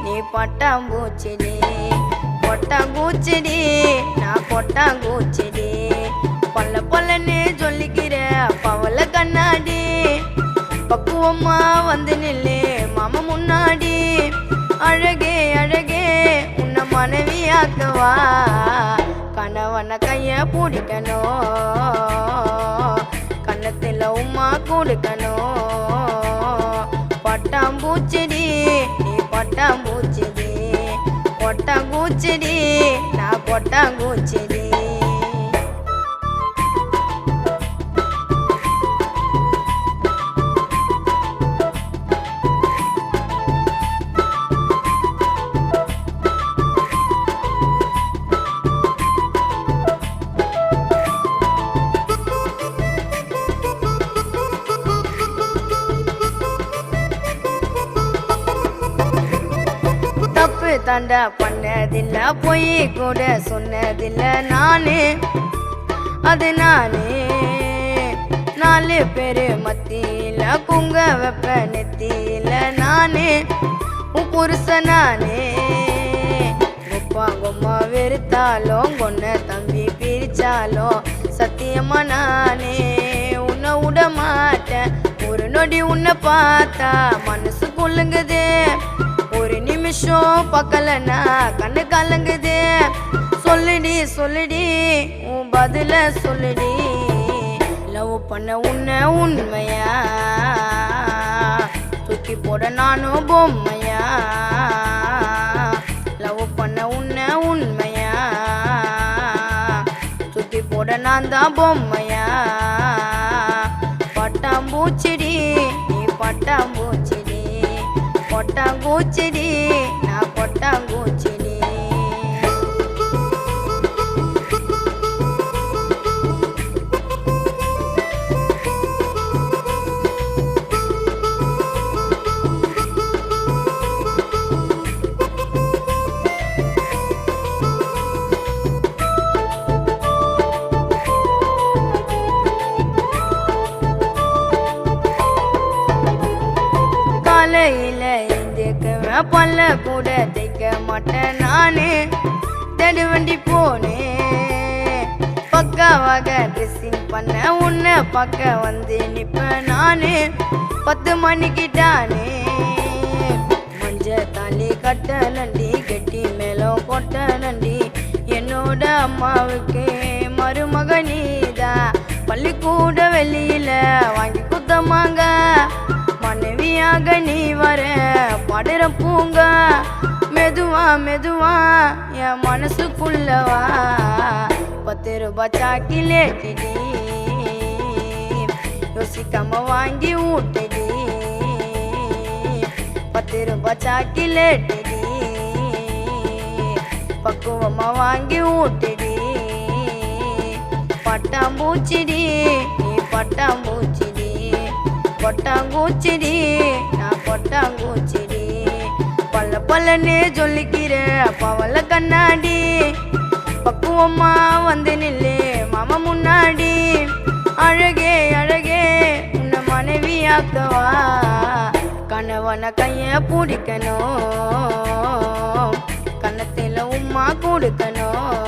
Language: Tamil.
நீ பட்டாம்பூச்சிடி கொட்டாங்கூச்சிடி நான் கொட்டாங்கூச்சிடி பல்ல பல்லன்னு சொல்லிக்கிற பவள கண்ணாடி பக்குவமா வந்து நில்லு மாமா முன்னாடி அழகே அழகே உன்னை மனைவியாக்குவா கணவன கைய பிடிக்கணும் கண்ணத்தில் உமா கொடுக்கணும் பட்டாம்பூச்சிடி நீ பட்டாம்பூச்சிடி கொட்டாங்கூச்சிடி நான் கொட்டாங்கூச்சிடி தாண்டா பண்ணதில்ல பொய் கூட சொன்னதில்ல நானு அது நானு 4 பேரு மத்தியில குங்க வெப்ப நெத்தியில நானு உன் புருஷ நானு ஒப்பாங்கம்மா வெறுத்தாலும் கொன்ன தம்பி பிரிச்சாலும் சத்தியமா நானே உன்னை விட மாட்டேன் ஒரு நொடி உன்னை பார்த்தா மனசு கொள்ளுங்குது ஒரு நிமிஷம் பக்கலனா கண்ணு கலங்குது சொல்லுடி சொல்லுடி உன் பதில சொல்லுடி லவ் பண்ண உன்னை உண்மையா தூக்கி போட நானும் பொம்மையா லவ் பண்ண உன்னை உண்மையா தூக்கி போட நான் தான் பொம்மையா பட்டாம்பூச்சிடி நீ பட்டாம்பூச்சிடி கொட்டாங்கூச்சிடி நான் கொட்டாங்கூச்சிடி காலையில பல்ல கூட தைக்க மாட்டேன் நானு தேடி வண்டி போனேன் பக்காவாக ட்ரெஸ்ஸிங் பண்ண உன்னை பக்க வந்து நிப்பேன் நானு 10 மணிக்கிட்டானே மஞ்ச தாலி கட்ட நண்டி கெட்டி மேலும் கொட்ட நண்டி என்னோட அம்மாவுக்கு மருமக நீதா பள்ளிக்கூட வெளியில வாங்கி குத்தமாங்க மனைவியாக நீ வர படுற பூங்க மெதுவா மெதுவா என் மனசுக்குள்ளவா 10 ரூபாய் சாக்கிலேட்டிடி யோசிக்காம வாங்கி ஊட்டிடி 10 ரூபாய் சாக்கிலேட்டிடி பக்குவமா வாங்கி ஊட்டிடி பட்டாம்பூச்சிடி நீ பட்டாம்பூச்சிடி கொட்டாங்கூச்சிடி நான் கொட்டாங்கூச்சிடி பல்ல பல்லன்னு சொல்லிக்கிற பவள கண்ணாடி பக்குவமா வந்து நில்லு மாமா முன்னாடி அழகே அழகே உன்னை மனைவியாக்குவா கணவன கைய பிடிக்கணும் கண்ணத்தில் உமா கொடுக்கணும்